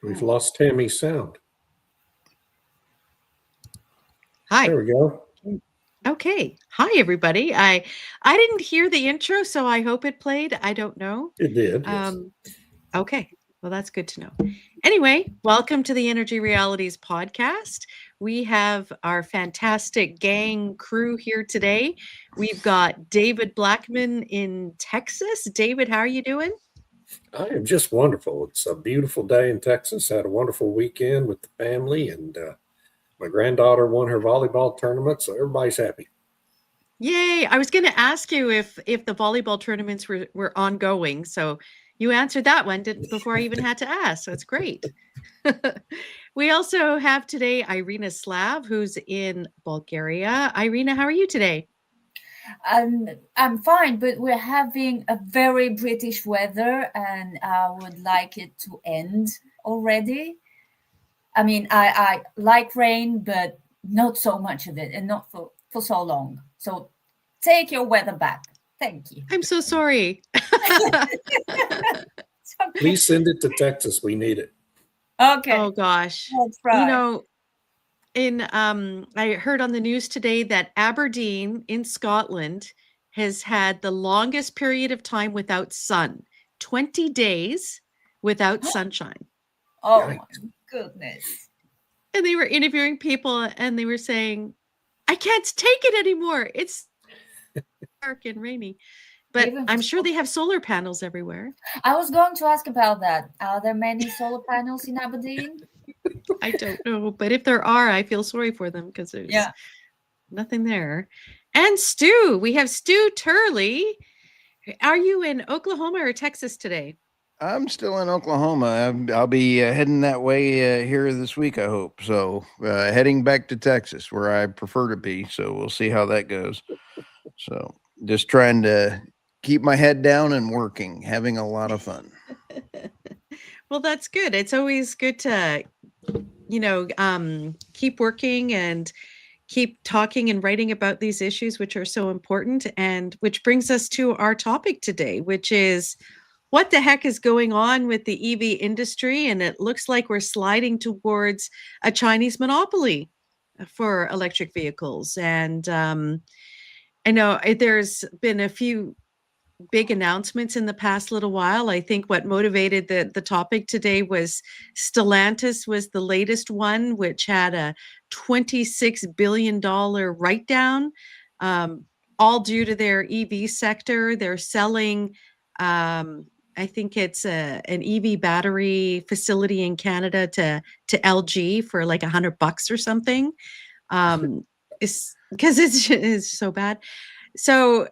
We've lost Tammy's sound. Hi. There we go. Okay. Hi, everybody. I didn't hear the intro, so I hope it played. I don't know. It did. Yes. Okay. Well, that's good to know. Anyway, welcome to the Energy Realities podcast. We have our fantastic gang crew here today. We've got David Blackmon in Texas. David, how are you doing? I am just wonderful. It's a beautiful day in Texas. Had a wonderful weekend with the family, and my granddaughter won her volleyball tournament, so everybody's happy. Yay. I was going to ask you if the volleyball tournaments were ongoing, so you answered that one before I even had to ask, so it's great. We also have today Irina Slav, who's in Bulgaria. Irina, how are you today? I'm fine, but we're having a very British weather, and I would like it to end already. I mean, I like rain, but not so much of it, and not for so long. So take your weather back. Thank you. I'm so sorry. Please send it to Texas. We need it. Okay. Oh gosh. That's right. You know, I heard on the news today that Aberdeen in Scotland has had the longest period of time without sun, 20 days without sunshine. Oh my goodness. And they were interviewing people and they were saying, I can't take it anymore. It's dark and rainy. But I'm sure they have solar panels everywhere. I was going to ask about that. Are there many solar panels in Aberdeen? I don't know, but if there are, I feel sorry for them because there's nothing there. And Stu, we have Stu Turley. Are you in Oklahoma or Texas today? I'm still in Oklahoma. I'll be heading that way here this week, I hope. So heading back to Texas, where I prefer to be. So we'll see how that goes. So just trying to keep my head down and working, having a lot of fun. Well, that's good. It's always good to, keep working and keep talking and writing about these issues, which are so important. And which brings us to our topic today, which is what the heck is going on with the EV industry? And it looks like we're sliding towards a Chinese monopoly for electric vehicles. And I know there's been a few big announcements in the past little while. I think what motivated the topic today was Stellantis was the latest one, which had a $26 billion write-down, all due to their EV sector. They're selling, I think it's an EV battery facility in Canada to LG for like $100 or something. It's because it's so bad. So,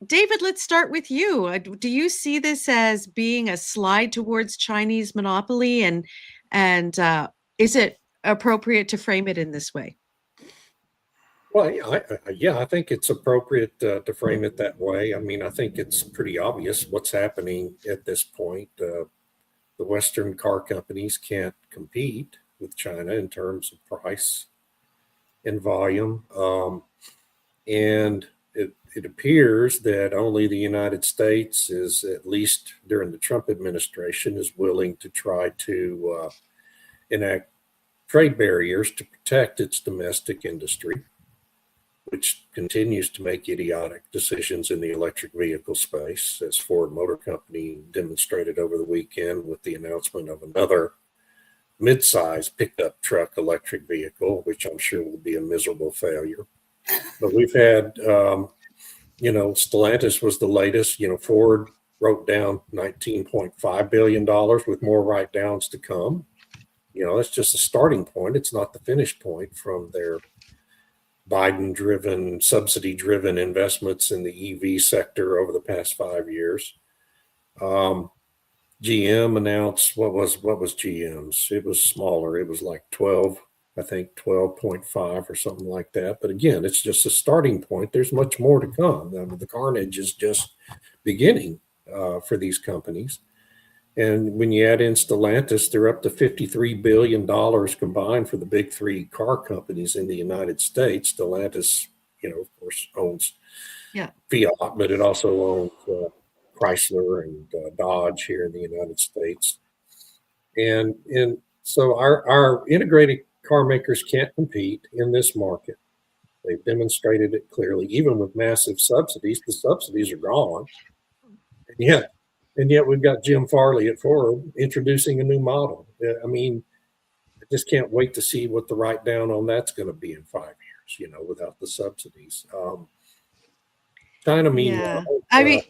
David, let's start with you. Do you see this as being a slide towards Chinese monopoly, and is it appropriate to frame it in this way? Well, I think it's appropriate to frame it that way. I mean, I think it's pretty obvious what's happening at this point. The Western car companies can't compete with China in terms of price and volume, and it appears that only the United States is, at least during the Trump administration, is willing to try to enact trade barriers to protect its domestic industry, which continues to make idiotic decisions in the electric vehicle space, as Ford Motor Company demonstrated over the weekend with the announcement of another mid-size pickup truck electric vehicle, which I'm sure will be a miserable failure. But we've had Stellantis was the latest. Ford wrote down $19.5 billion with more write-downs to come. That's just a starting point. It's not the finish point from their Biden-driven, subsidy-driven investments in the EV sector over the past 5 years. GM announced, what was GM's? It was smaller. It was like 12.5 or something like that. But again, it's just a starting point. There's much more to come. I mean, the carnage is just beginning for these companies. And when you add in Stellantis, they're up to $53 billion combined for the big three car companies in the United States. Stellantis, of course, owns Fiat, but it also owns Chrysler and Dodge here in the United States. And so our integrated car makers can't compete in this market. They've demonstrated it clearly. Even with massive subsidies, the subsidies are gone. And yet we've got Jim Farley at Ford introducing a new model. I mean, I just can't wait to see what the write down on that's going to be in 5 years, without the subsidies. China, meanwhile, I mean,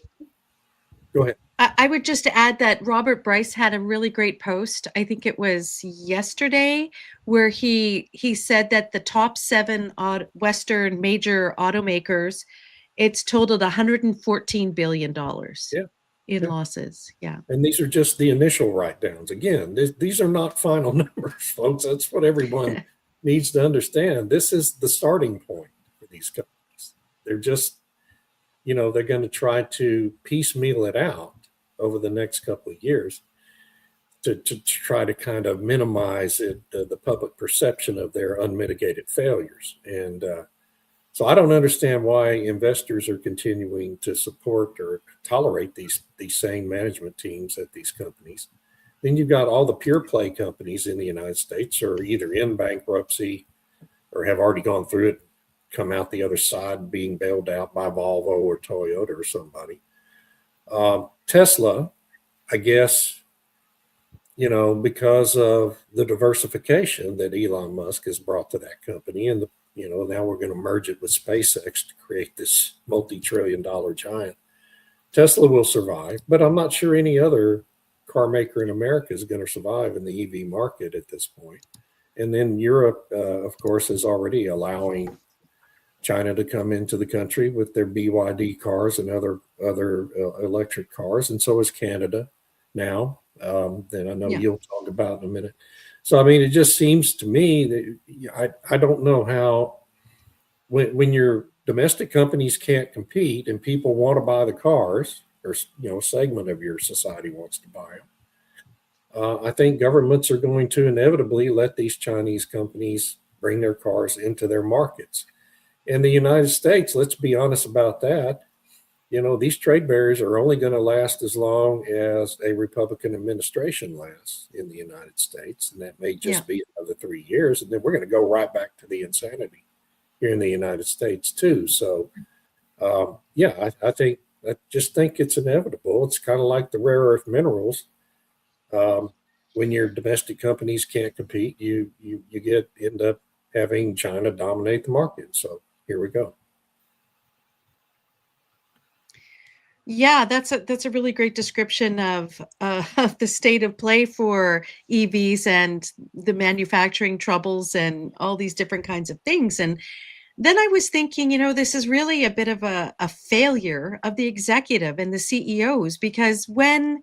go ahead. I would just add that Robert Bryce had a really great post. I think it was yesterday, where he said that the top 7 Western major automakers, it's totaled $114 billion in losses. Yeah. And these are just the initial write downs. Again, these are not final numbers, folks. That's what everyone needs to understand. This is the starting point for these companies. They're just, they're going to try to piecemeal it out over the next couple of years to try to kind of minimize the public perception of their unmitigated failures. And so I don't understand why investors are continuing to support or tolerate these same management teams at these companies. Then you've got all the pure play companies in the United States are either in bankruptcy or have already gone through it, come out the other side being bailed out by Volvo or Toyota or somebody. Tesla, I guess, because of the diversification that Elon Musk has brought to that company, and now we're going to merge it with SpaceX to create this multi-trillion-dollar giant. Tesla will survive, but I'm not sure any other car maker in America is going to survive in the EV market at this point. And then Europe, of course, is already allowing China to come into the country with their BYD cars and other electric cars, and so is Canada now. That I know you'll talk about in a minute. So I mean, it just seems to me that I don't know how when your domestic companies can't compete and people want to buy the cars, or a segment of your society wants to buy them. I think governments are going to inevitably let these Chinese companies bring their cars into their markets. In the United States, let's be honest about that. These trade barriers are only going to last as long as a Republican administration lasts in the United States. And that may just be another 3 years. And then we're going to go right back to the insanity here in the United States too. So, I just think it's inevitable. It's kind of like the rare earth minerals. When your domestic companies can't compete, you end up having China dominate the market. So here we go. Yeah, that's a really great description of the state of play for EVs and the manufacturing troubles and all these different kinds of things. And then I was thinking, this is really a bit of a failure of the executive and the CEOs, because when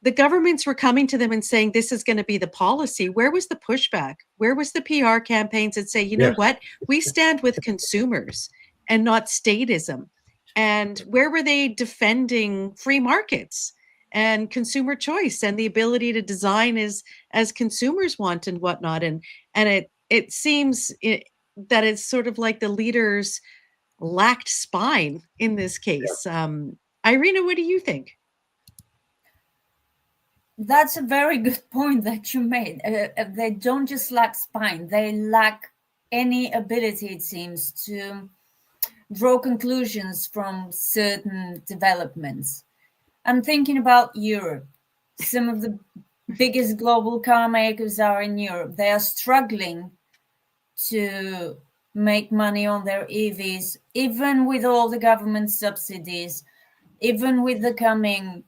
the governments were coming to them and saying this is going to be the policy, where was the pushback? Where was the PR campaigns that say, know what, we stand with consumers and not statism? And where were they defending free markets and consumer choice and the ability to design as consumers want and whatnot? And it seems that it's sort of like the leaders lacked spine in this case. Irina, what do you think? That's a very good point that you made. They don't just lack spine, they lack any ability, it seems, to draw conclusions from certain developments. I'm thinking about Europe. Some of the biggest global car makers are in Europe. They are struggling to make money on their EVs, even with all the government subsidies, even with the coming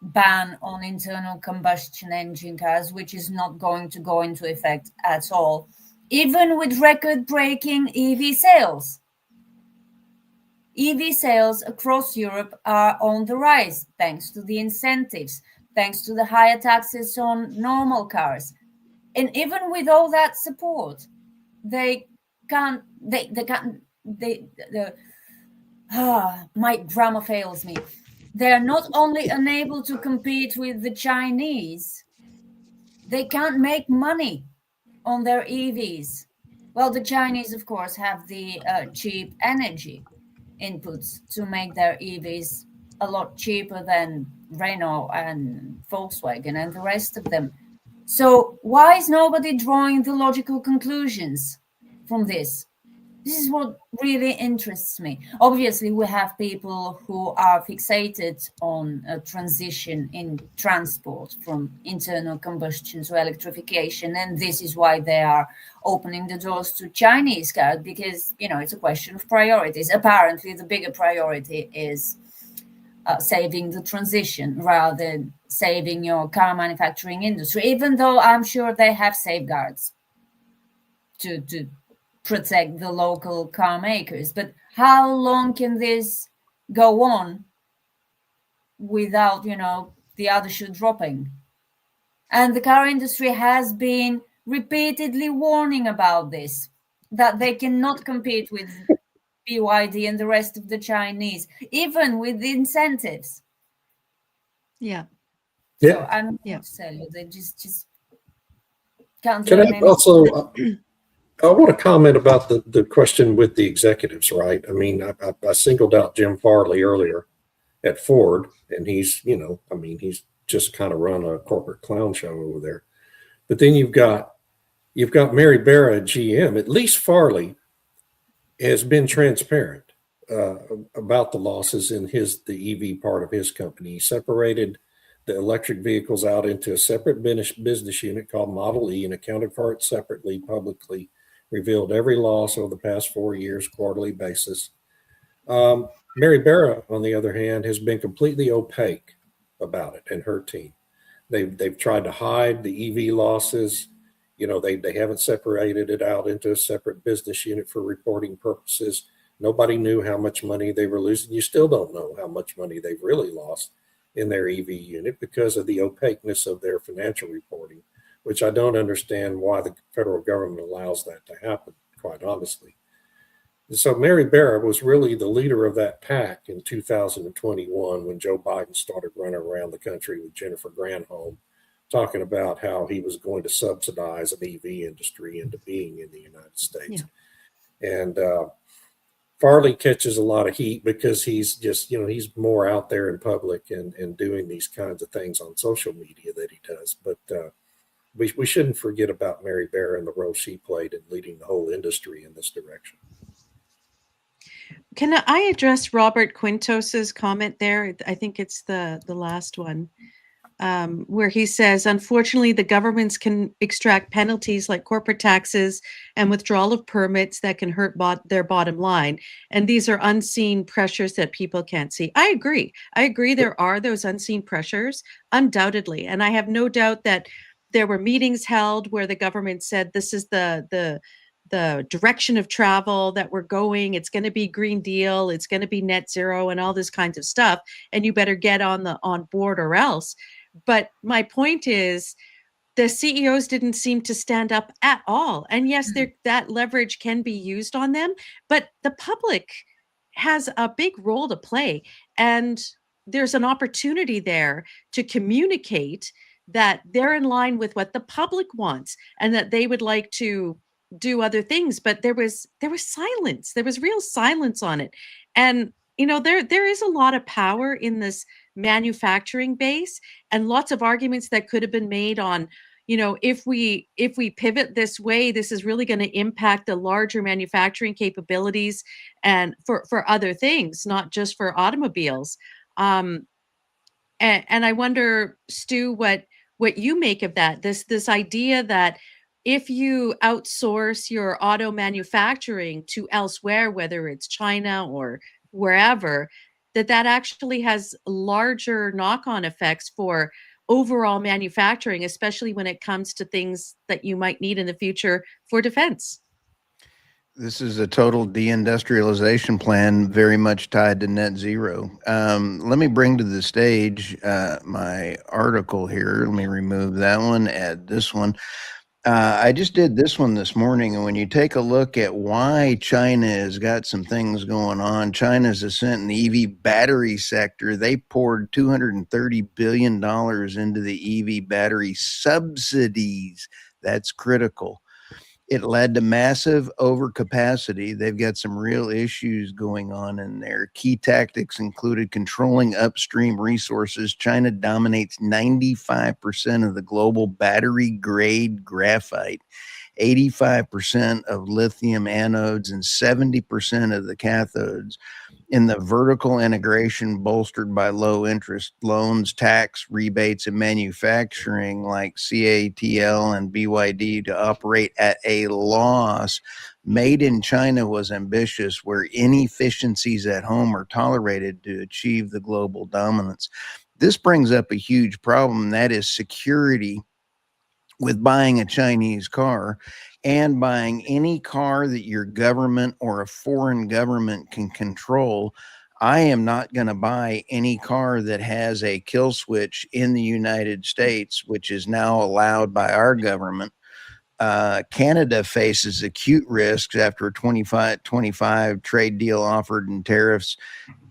ban on internal combustion engine cars, which is not going to go into effect at all, even with record-breaking EV sales. EV sales across Europe are on the rise, thanks to the incentives, thanks to the higher taxes on normal cars. And even with all that support, my grammar fails me. they're not only unable to compete with the Chinese, they can't make money on their EVs. Well, the Chinese, of course, have the cheap energy inputs to make their EVs a lot cheaper than Renault and Volkswagen and the rest of them. So why is nobody drawing the logical conclusions from this? This is what really interests me. Obviously, we have people who are fixated on a transition in transport from internal combustion to electrification, and this is why they are opening the doors to Chinese cars, because, you know, it's a question of priorities. Apparently, the bigger priority is saving the transition rather than saving your car manufacturing industry, even though I'm sure they have safeguards to protect the local car makers. But how long can this go on without, you know, the other shoe dropping? And the car industry has been repeatedly warning about this, that they cannot compete with BYD and the rest of the Chinese, even with the incentives. Yeah. So I'm Yeah. not to tell you, they just can't Can learn I anything. also, I want to comment about the question with the executives, right? I mean, I singled out Jim Farley earlier at Ford, and he's, you know, I mean, he's just kind of run a corporate clown show over there. But then you've got Mary Barra at GM. At least Farley has been transparent about the losses in the EV part of his company. He separated the electric vehicles out into a separate business unit called Model E and accounted for it separately, publicly revealed every loss over the past 4 years, quarterly basis. Mary Barra, on the other hand, has been completely opaque about it, and her team. They've tried to hide the EV losses. You know, they haven't separated it out into a separate business unit for reporting purposes. Nobody knew how much money they were losing. You still don't know how much money they've really lost in their EV unit because of the opaqueness of their financial reporting, which I don't understand why the federal government allows that to happen, quite honestly. So Mary Barra was really the leader of that pack in 2021 when Joe Biden started running around the country with Jennifer Granholm, talking about how he was going to subsidize an EV industry into being in the United States. Yeah. And Farley catches a lot of heat because he's just, you know, he's more out there in public and doing these kinds of things on social media that he does. But we shouldn't forget about Mary Barra and the role she played in leading the whole industry in this direction. Can I address Robert Quintos's comment there? I think it's the last one, where he says, unfortunately, the governments can extract penalties like corporate taxes and withdrawal of permits that can hurt their bottom line. And these are unseen pressures that people can't see. I agree. There are those unseen pressures, undoubtedly. And I have no doubt that there were meetings held where the government said, this is the direction of travel that we're going. It's going to be Green Deal. It's going to be net zero and all this kinds of stuff. And you better get on board or else. But my point is, the CEOs didn't seem to stand up at all. And yes, that leverage can be used on them, but the public has a big role to play. And there's an opportunity there to communicate that they're in line with what the public wants and that they would like to do other things. But there was silence. There was real silence on it. And, you know, there is a lot of power in this manufacturing base and lots of arguments that could have been made on, you know, if we pivot this way, this is really going to impact the larger manufacturing capabilities and for other things, not just for automobiles. And I wonder, Stu, what you make of that, this idea that if you outsource your auto manufacturing to elsewhere, whether it's China or wherever, that actually has larger knock-on effects for overall manufacturing, especially when it comes to things that you might need in the future for defense. This is a total deindustrialization plan, very much tied to net zero. Let me bring to the stage my article here. Let me remove that one, add this one. I just did this one this morning, and when you take a look at why China has got some things going on, China's ascent in the EV battery sector, they poured $230 billion into the EV battery subsidies. That's critical. It led to massive overcapacity. They've got some real issues going on in there. Key tactics included controlling upstream resources. China dominates 95% of the global battery grade graphite, 85% of lithium anodes, and 70% of the cathodes. In the vertical integration bolstered by low interest loans, tax rebates, and manufacturing like CATL and BYD to operate at a loss. Made in China was ambitious, where inefficiencies at home are tolerated to achieve the global dominance. This brings up a huge problem, and that is security with buying a Chinese car and buying any car that your government or a foreign government can control. I am not going to buy any car that has a kill switch in the United States, which is now allowed by our government. Canada faces acute risks after a 25 trade deal offered and tariffs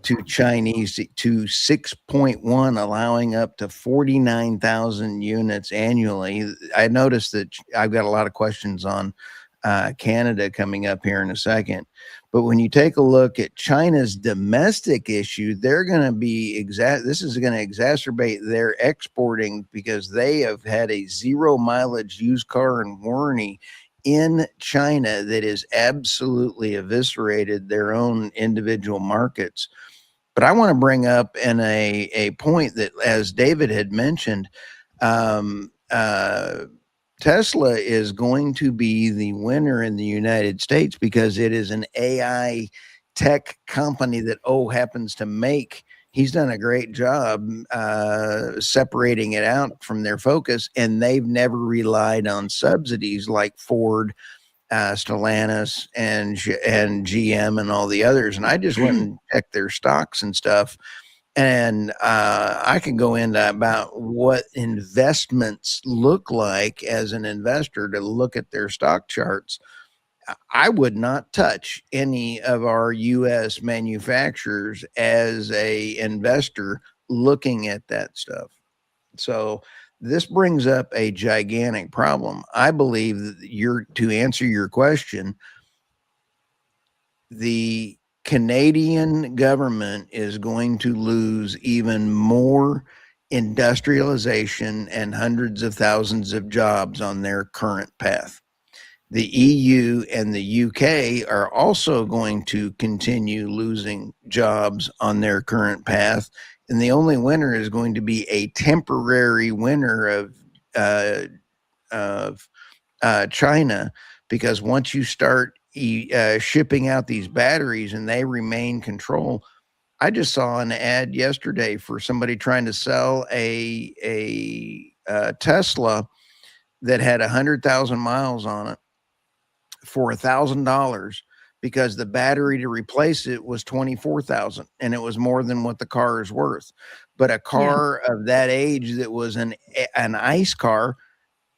to Chinese to 6.1, allowing up to 49,000 units annually. I noticed that I've got a lot of questions on Canada coming up here in a second. But when you take a look at China's domestic issue, they're going to be this is going to exacerbate their exporting, because they have had a 0 mileage used car and warranty in China that is absolutely eviscerated their own individual markets. But I want to bring up in a point that, as David had mentioned, Tesla is going to be the winner in the United States because it is an AI tech company that happens to make. He's done a great job separating it out from their focus, and they've never relied on subsidies like Ford, Stellantis, and GM and all the others. And I just went and checked their stocks and stuff. And I can go into about what investments look like as an investor to look at their stock charts. I would not touch any of our U.S. manufacturers as a investor looking at that stuff. So this brings up a gigantic problem. I believe that to answer your question, the Canadian government is going to lose even more industrialization and hundreds of thousands of jobs on their current path. The EU and the UK are also going to continue losing jobs on their current path. And the only winner is going to be a temporary winner of China, because once you start shipping out these batteries and they remain control. I just saw an ad yesterday for somebody trying to sell a Tesla that had 100,000 miles on it for $1,000, because the battery to replace it was 24,000, and it was more than what the car is worth. But a car of that age that was an ICE car,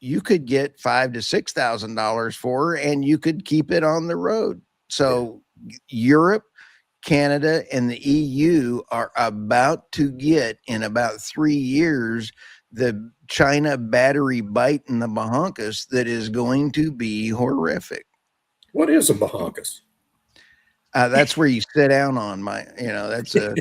you could get $5,000 to $6,000 for, and you could keep it on the road. So Europe, Canada, and the EU are about to get, in about 3 years, the China battery bite in the bahonkus that is going to be horrific. What is a bahonkus? That's where you sit down on that's a.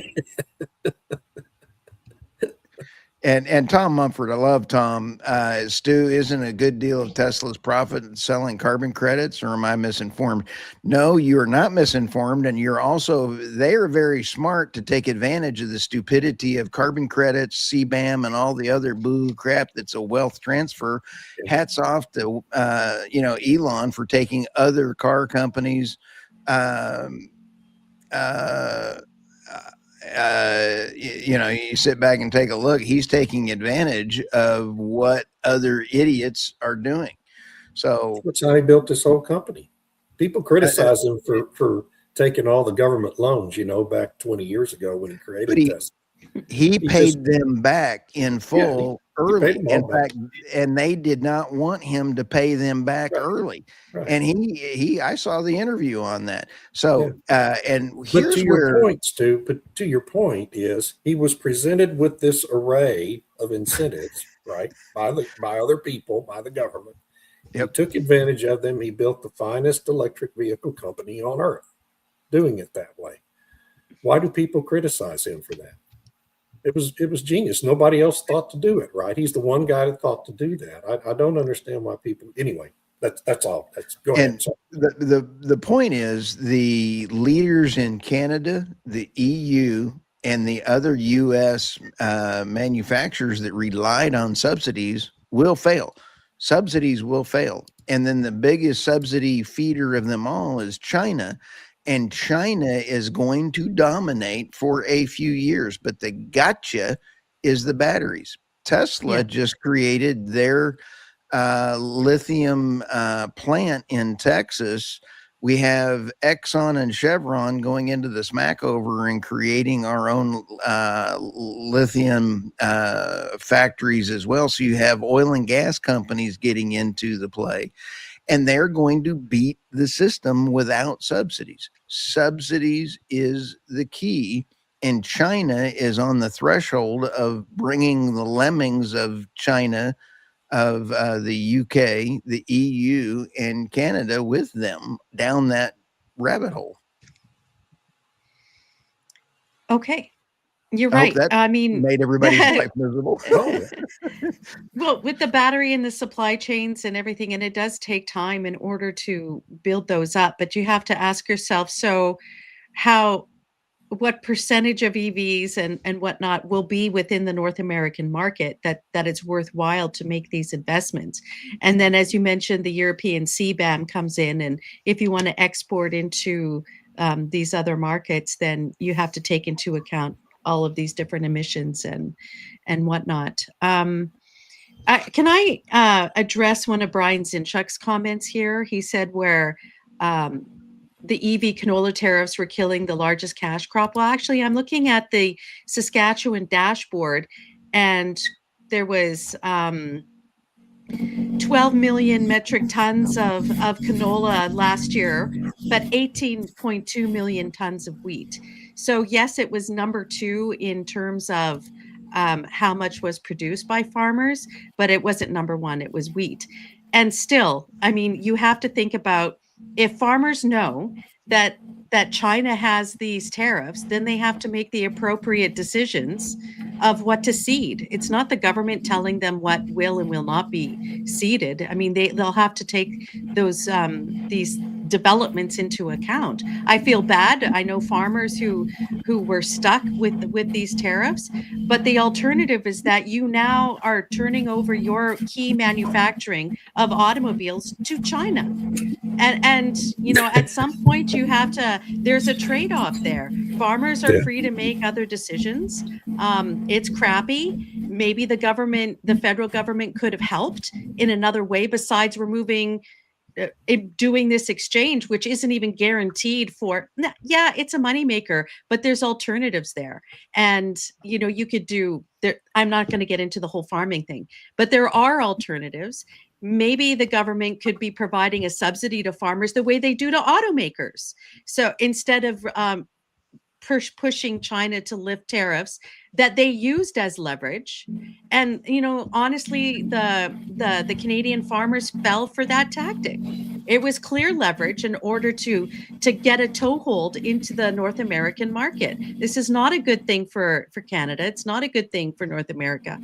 And Tom Mumford, I love Tom. Stu, isn't a good deal of Tesla's profit selling carbon credits, or am I misinformed? No, you are not misinformed. And they are very smart to take advantage of the stupidity of carbon credits, CBAM, and all the other boo crap that's a wealth transfer. Hats off to, Elon for taking other car companies, you sit back and take a look. He's taking advantage of what other idiots are doing. So that's how he built this whole company. People criticize him for taking all the government loans, back 20 years ago when he created Tesla. He paid them back in full early. them all In back. fact, and they did not want him to pay them back Right. early. Right. And I saw the interview on that. Yeah. So, and But here's to your where, point, Stu, but to your point is he was presented with this array of incentives, right, by other people, by the government. He yep. took advantage of them. He built the finest electric vehicle company on earth, doing it that way. Why do people criticize him for that? It was genius. Nobody else thought to do it, right? He's the one guy that thought to do that. I don't understand why people. Anyway, that's all. Go ahead. And the point is the leaders in Canada, the EU, and the other U.S. Manufacturers that relied on subsidies will fail. Subsidies will fail. And then the biggest subsidy feeder of them all is China. And China is going to dominate for a few years. But the gotcha is the batteries. Tesla just created their lithium plant in Texas. We have Exxon and Chevron going into the smackover and creating our own lithium factories as well. So you have oil and gas companies getting into the play, and they're going to beat the system without subsidies. Subsidies is the key. And China is on the threshold of bringing the lemmings of China, of the UK, the EU, and Canada with them down that rabbit hole. Okay. You're I hope right. that I mean, made everybody's life miserable. well, with the battery and the supply chains and everything, and it does take time in order to build those up, but you have to ask yourself, so what percentage of EVs and whatnot will be within the North American market that it's worthwhile to make these investments? And then, as you mentioned, the European CBAM comes in, and if you want to export into these other markets, then you have to take into account all of these different emissions and whatnot. Can I address one of Brian Zinchuk's comments here? He said where the EV canola tariffs were killing the largest cash crop. Well, actually, I'm looking at the Saskatchewan dashboard, and there was 12 million metric tons of canola last year, but 18.2 million tons of wheat. So yes, it was number 2 in terms of how much was produced by farmers, but it wasn't number 1, it was wheat. And still, I mean, you have to think about, if farmers know that China has these tariffs, then they have to make the appropriate decisions of what to seed. It's not the government telling them what will and will not be seeded. I mean, they'll have to take those these developments into account. I feel bad. I know farmers who were stuck with these tariffs, but the alternative is that you now are turning over your key manufacturing of automobiles to China. And you know, at some point you have to, there's a trade-off there. Farmers are free to make other decisions. It's crappy. Maybe the federal government could have helped in another way besides removing doing this exchange, which isn't even guaranteed for. Yeah, it's a moneymaker, but there's alternatives there. And you know, you could do there. I'm not going to get into the whole farming thing, but there are alternatives. Maybe the government could be providing a subsidy to farmers the way they do to automakers. So instead of pushing China to lift tariffs that they used as leverage, and you know, honestly, the Canadian farmers fell for that tactic. It was clear leverage in order to get a toehold into the North American market. This is not a good thing for Canada. It's not a good thing for North America.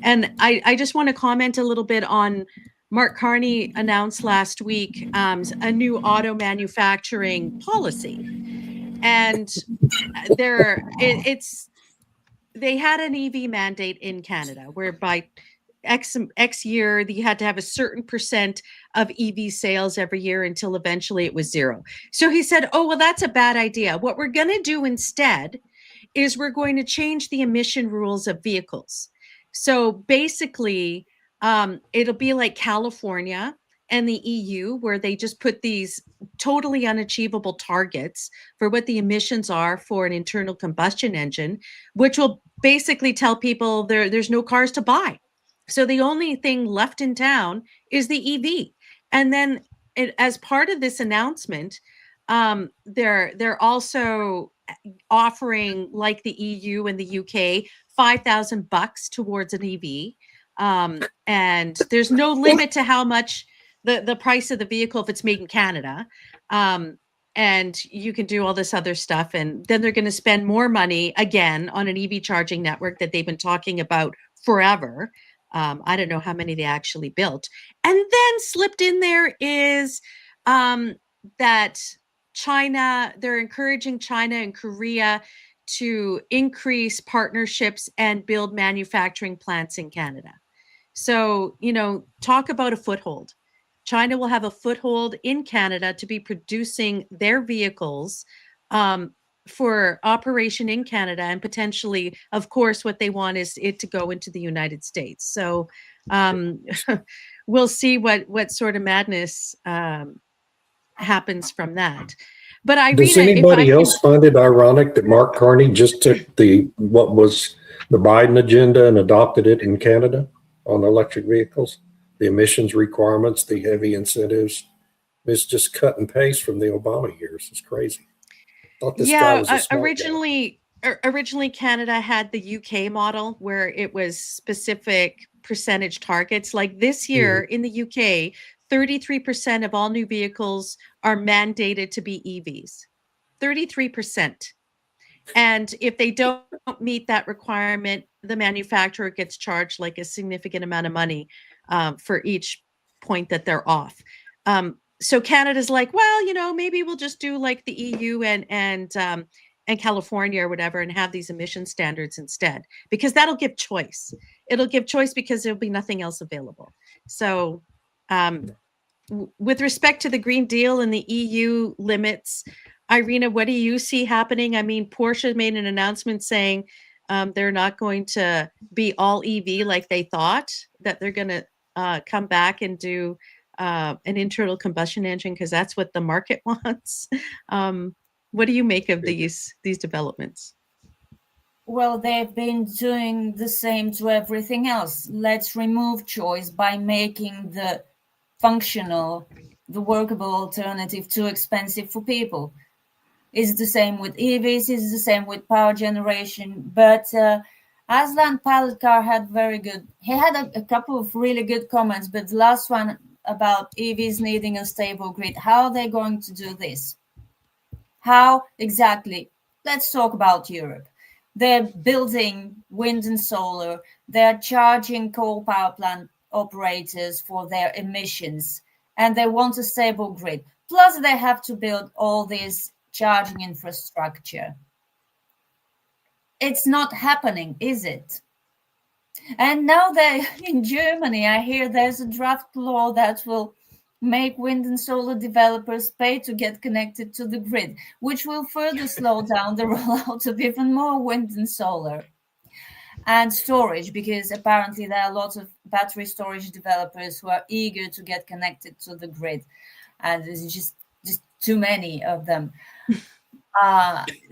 And I just want to comment a little bit on Mark Carney announced last week a new auto manufacturing policy. And they had an EV mandate in Canada whereby X year you had to have a certain percent of EV sales every year until eventually it was 0. So he said, oh, well, that's a bad idea. What we're going to do instead is we're going to change the emission rules of vehicles. So basically, it'll be like California and the EU, where they just put these totally unachievable targets for what the emissions are for an internal combustion engine, which will basically tell people there's no cars to buy. So the only thing left in town is the EV. And then as part of this announcement, they're also offering, like the EU and the UK, $5,000 towards an EV. And there's no limit to how much the price of the vehicle if it's made in Canada. And you can do all this other stuff. And then they're going to spend more money again on an EV charging network that they've been talking about forever. I don't know how many they actually built. And then slipped in there is that China, they're encouraging China and Korea to increase partnerships and build manufacturing plants in Canada. So, talk about a foothold. China will have a foothold in Canada to be producing their vehicles for operation in Canada, and potentially, of course, what they want is it to go into the United States. So we'll see what sort of madness happens from that. But Irina, does anybody else find it ironic that Mark Carney just took what was the Biden agenda and adopted it in Canada on electric vehicles? The emissions requirements, the heavy incentives. It's just cut and paste from the Obama years. It's crazy. Thought this guy was a smart originally Canada had the UK model where it was specific percentage targets. Like this year in the UK, 33% of all new vehicles are mandated to be EVs. 33%. And if they don't meet that requirement, the manufacturer gets charged like a significant amount of money for each point that they're off. So Canada's like, well, maybe we'll just do like the EU and California or whatever, and have these emission standards instead, because that'll give choice. It'll give choice because there'll be nothing else available. So with respect to the Green Deal and the EU limits, Irina, what do you see happening? I mean, Porsche made an announcement saying they're not going to be all EV like they thought, that they're going to come back and do an internal combustion engine because that's what the market wants. What do you make of these developments? Well, they've been doing the same to everything else. Let's remove choice by making the functional, the workable alternative too expensive for people. It's the same with EVs, it's the same with power generation. But Aslan Palatkar had he had a couple of really good comments, but the last one about EVs needing a stable grid. How are they going to do this? How exactly? Let's talk about Europe. They're building wind and solar. They're charging coal power plant operators for their emissions, and they want a stable grid. Plus, they have to build all this charging infrastructure. It's not happening, is it? And now in Germany, I hear there's a draft law that will make wind and solar developers pay to get connected to the grid, which will further slow down the rollout of even more wind and solar. And storage, because apparently there are lots of battery storage developers who are eager to get connected to the grid. And there's just too many of them.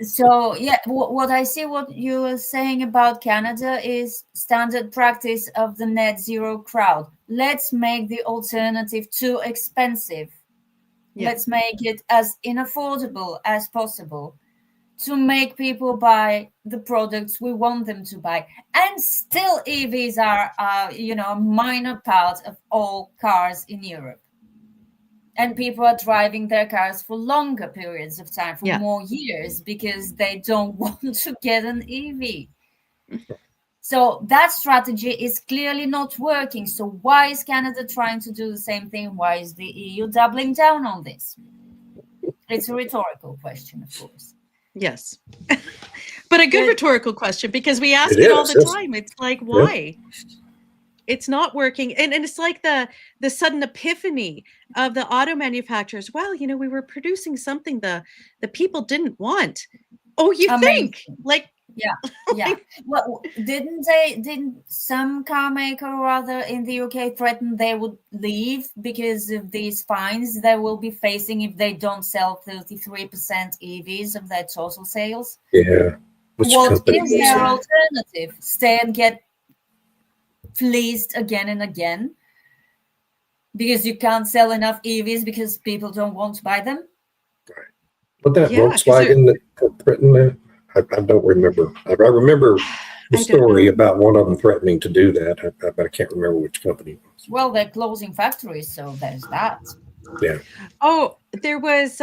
So yeah, what I see, what you were saying about Canada is standard practice of the net zero crowd. Let's make the alternative too expensive. Yeah. Let's make it as unaffordable as possible to make people buy the products we want them to buy. And still EVs are a minor part of all cars in Europe. And people are driving their cars for longer periods of time, for more years, because they don't want to get an EV. So that strategy is clearly not working. So why is Canada trying to do the same thing? Why is the EU doubling down on this? It's a rhetorical question, of course. Yes. But a good rhetorical question, because we ask it all the time. It's like, why? Yeah. It's not working. And it's like the sudden epiphany of the auto manufacturers. Well, we were producing something the people didn't want. Oh, you think? Like, yeah. Well, didn't some car maker or other in the UK threaten they would leave because of these fines they will be facing if they don't sell 33% EVs of their total sales? Yeah. What is their alternative? Stay and get fleeced again and again because you can't sell enough EVs because people don't want to buy them. But that Yeah, 'cause Volkswagen that threatened that, I don't remember. I remember the I don't story know. about one of them threatening to do that, but I can't remember which company it was. Well, they're closing factories, so there's that. Yeah. Oh, there was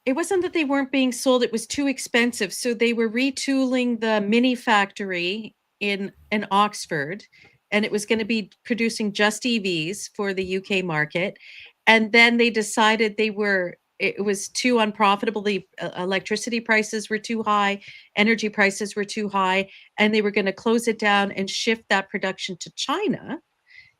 it wasn't that they weren't being sold, it was too expensive. So they were retooling the mini factory in Oxford, and it was going to be producing just EVs for the UK market. And then they decided it was too unprofitable. The electricity prices were too high, energy prices were too high, and they were going to close it down and shift that production to China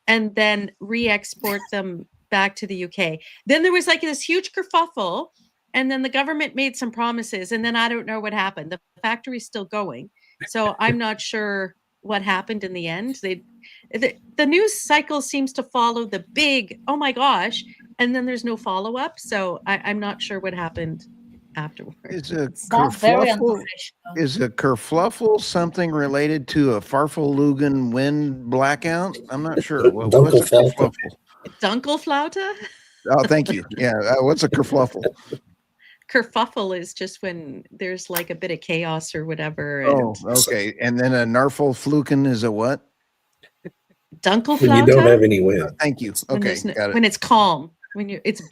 and then re-export them back to the UK. Then there was like this huge kerfuffle, and then the government made some promises, and then I don't know what happened. The factory's still going, so I'm not sure what happened in the end. The news cycle seems to follow the big, oh my gosh, and then there's no follow-up, so I'm not sure what happened afterwards. Is a That's very kerfluffle, unprofessional. is a kerfluffle something related to a Farfelugen wind blackout? I'm not sure. What's a Dunkelflaute. kerfluffle? Dunkelflaute? Oh, thank you. Yeah, what's a kerfluffle? Kerfuffle is just when there's like a bit of chaos or whatever. Oh, And okay. And then a Narfelfluken is a what? Dunkelflaute? When you don't have any wind. Thank you. when Okay, there's got it. when it's calm, it's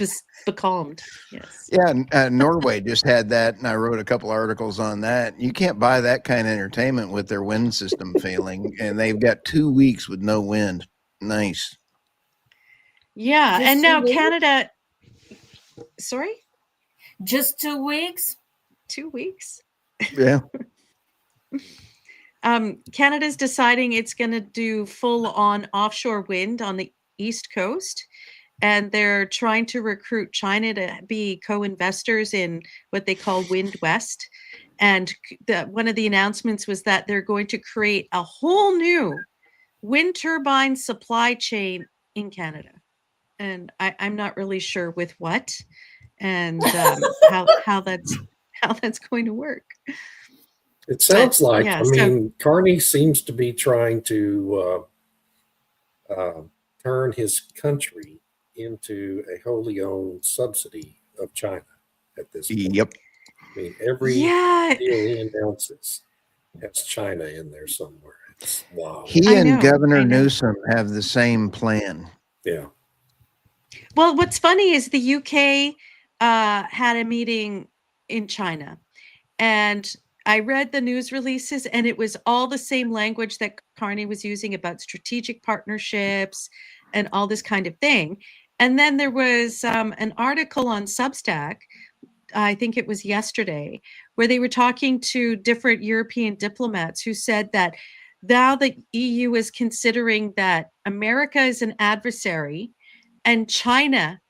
becalmed. Yes. Yeah, Norway just had that, and I wrote a couple articles on that. You can't buy that kind of entertainment with their wind system failing, and they've got 2 weeks with no wind. Nice. Yeah, Just and 2 now weeks? Canada. Sorry, Just 2 weeks? 2 weeks. Yeah. Canada's deciding it's going to do full-on offshore wind on the East Coast, and they're trying to recruit China to be co-investors in what they call Wind West. And one of the announcements was that they're going to create a whole new wind turbine supply chain in Canada. And I'm not really sure with what and how that's going to work. It sounds But, like, yeah, I mean, Carney seems to be trying to turn his country into a wholly owned subsidy of China at this point. Yep. I mean, every Yeah, deal he announces has China in there somewhere. It's wow. He I and know, Governor I know. Newsom have the same plan. Yeah. Well, what's funny is the UK had a meeting in China, and I read the news releases, and it was all the same language that Carney was using about strategic partnerships and all this kind of thing. And then there was an article on Substack, I think it was yesterday, where they were talking to different European diplomats who said that now the EU is considering that America is an adversary and China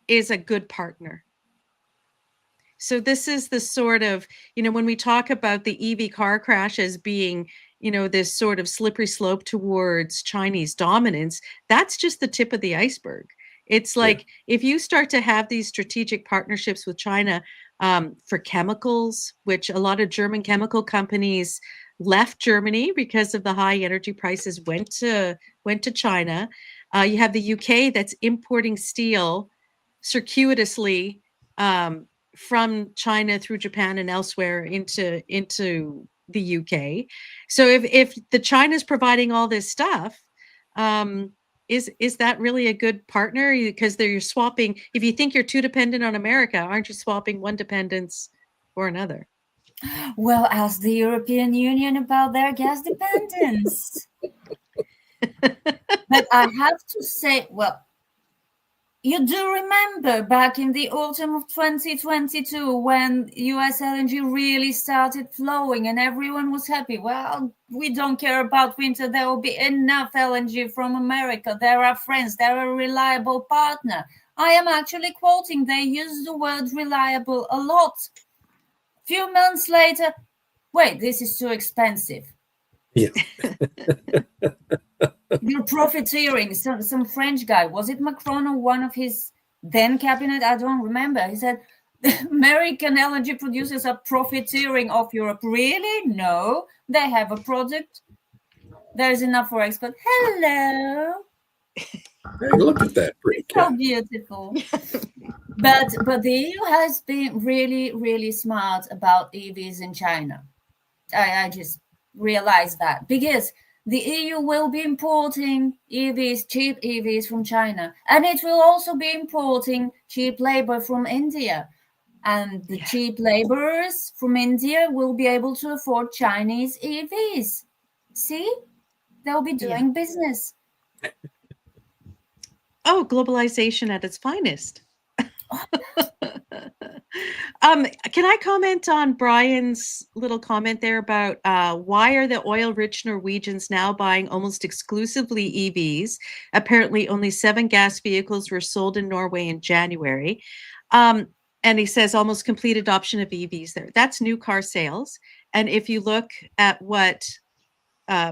is a good partner. So this is the sort of, when we talk about the EV car crash as being, this sort of slippery slope towards Chinese dominance, that's just the tip of the iceberg. It's like, if you start to have these strategic partnerships with China for chemicals, which a lot of German chemical companies left Germany because of the high energy prices, went to China. You have the UK that's importing steel circuitously from China through Japan and elsewhere into the UK. So if the China's providing all this stuff, is that really a good partner? Because they're swapping. If you think you're too dependent on America, aren't you swapping one dependence for another? Well, ask the European Union about their gas dependence. But I have to say, well, you do remember back in the autumn of 2022 when US LNG really started flowing and everyone was happy. Well, we don't care about winter. There will be enough LNG from America. They're our friends. They're a reliable partner. I am actually quoting. They use the word reliable a lot. Few months later, wait, this is too expensive. Yeah. You're profiteering. Some French guy, was it Macron or one of his then cabinet? I don't remember. He said, American LNG producers are profiteering off Europe. Really? No, they have a product. There's enough for export. Hello. Hey, look at that pretty So cat. beautiful. But the EU has been really smart about EVs in China. I just realized that because the EU will be importing EVs, cheap EVs from China, and it will also be importing cheap labor from India. And the cheap laborers from India will be able to afford Chinese EVs. See? They'll be doing business. Oh, globalization at its finest. Can I comment on Brian's little comment there about why are the oil-rich Norwegians now buying almost exclusively EVs? Apparently, only 7 gas vehicles were sold in Norway in January. And he says almost complete adoption of EVs there. That's new car sales. And if you look at what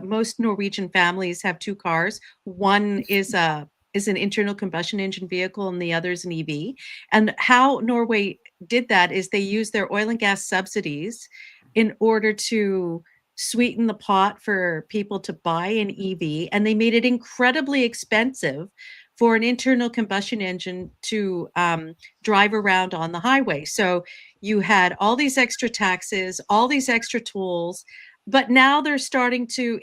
most Norwegian families have 2 cars, one is an internal combustion engine vehicle and the other is an EV. And how Norway did that is they used their oil and gas subsidies in order to sweeten the pot for people to buy an EV, and they made it incredibly expensive for an internal combustion engine to drive around on the highway. So you had all these extra taxes, all these extra tolls, but now they're starting to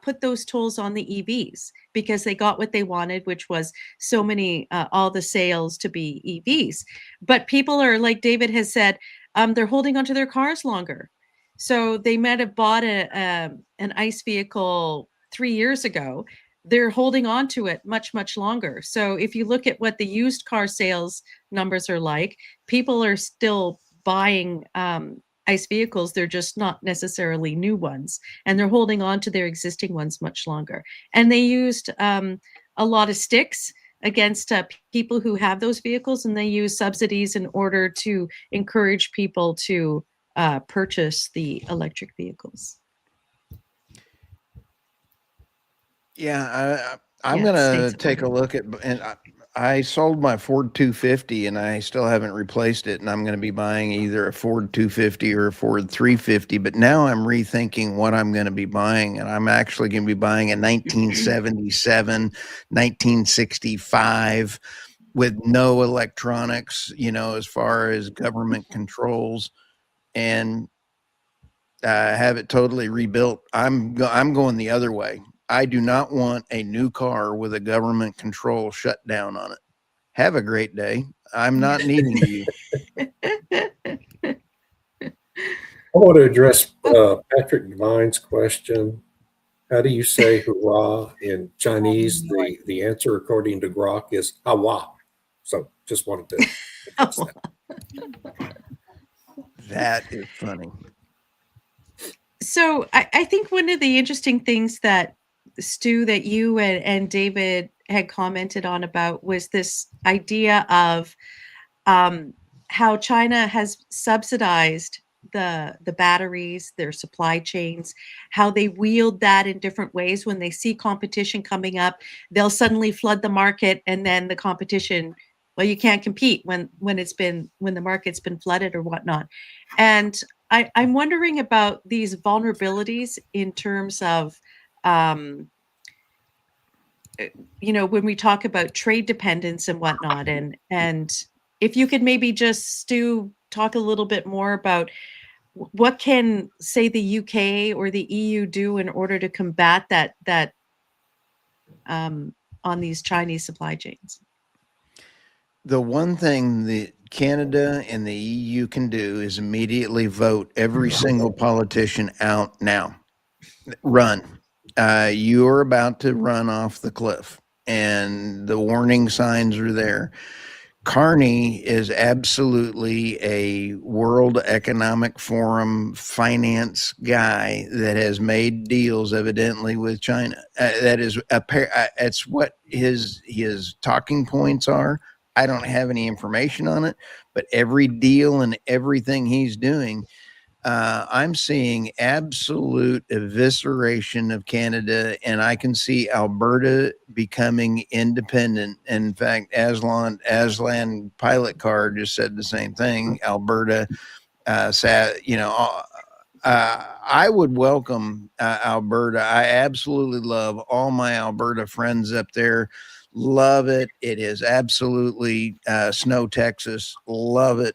put those tolls on the EVs because they got what they wanted, which was so many, all the sales to be EVs. But people are, like David has said, they're holding onto their cars longer. So they might have bought an ICE vehicle 3 years ago. They're holding on to it much longer. So if you look at what the used car sales numbers are like, people are still buying ICE vehicles. They're just not necessarily new ones, and they're holding on to their existing ones much longer. And they used a lot of sticks against people who have those vehicles, and they use subsidies in order to encourage people to purchase the electric vehicles. Yeah, I'm Yeah, gonna states of take a look at, and I sold my Ford 250 and I still haven't replaced it, and I'm going to be buying either a Ford 250 or a Ford 350. But now I'm rethinking what I'm going to be buying, and I'm actually going to be buying a 1977, 1965 with no electronics, as far as government controls, and have it totally rebuilt. I'm going the other way. I do not want a new car with a government control shutdown on it. Have a great day. I'm not needing you. I want to address Patrick Devine's question. How do you say hurrah in Chinese? The answer, according to Grok, is hawa. So just wanted to address that. That is funny. So I think one of the interesting things that, Stu, that you and David had commented on about was this idea of how China has subsidized the batteries, their supply chains, how they wield that in different ways. When they see competition coming up, they'll suddenly flood the market, and then the competition, well, you can't compete when the market's been flooded or whatnot. And I'm wondering about these vulnerabilities in terms of when we talk about trade dependence and whatnot, and if you could maybe just, Stu, talk a little bit more about what can, say, the UK or the EU do in order to combat that on these Chinese supply chains. The one thing that Canada and the EU can do is immediately vote every single politician out now. Run. You're about to run off the cliff, and the warning signs are there. Carney is absolutely a World Economic Forum finance guy that has made deals evidently with China. That is it's what his talking points are. I don't have any information on it, but every deal and everything he's doing, I'm seeing absolute evisceration of Canada, and I can see Alberta becoming independent. In fact, Aslan Pilot Car just said the same thing. Alberta, I would welcome Alberta. I absolutely love all my Alberta friends up there. Love it. It is absolutely snow Texas. Love it.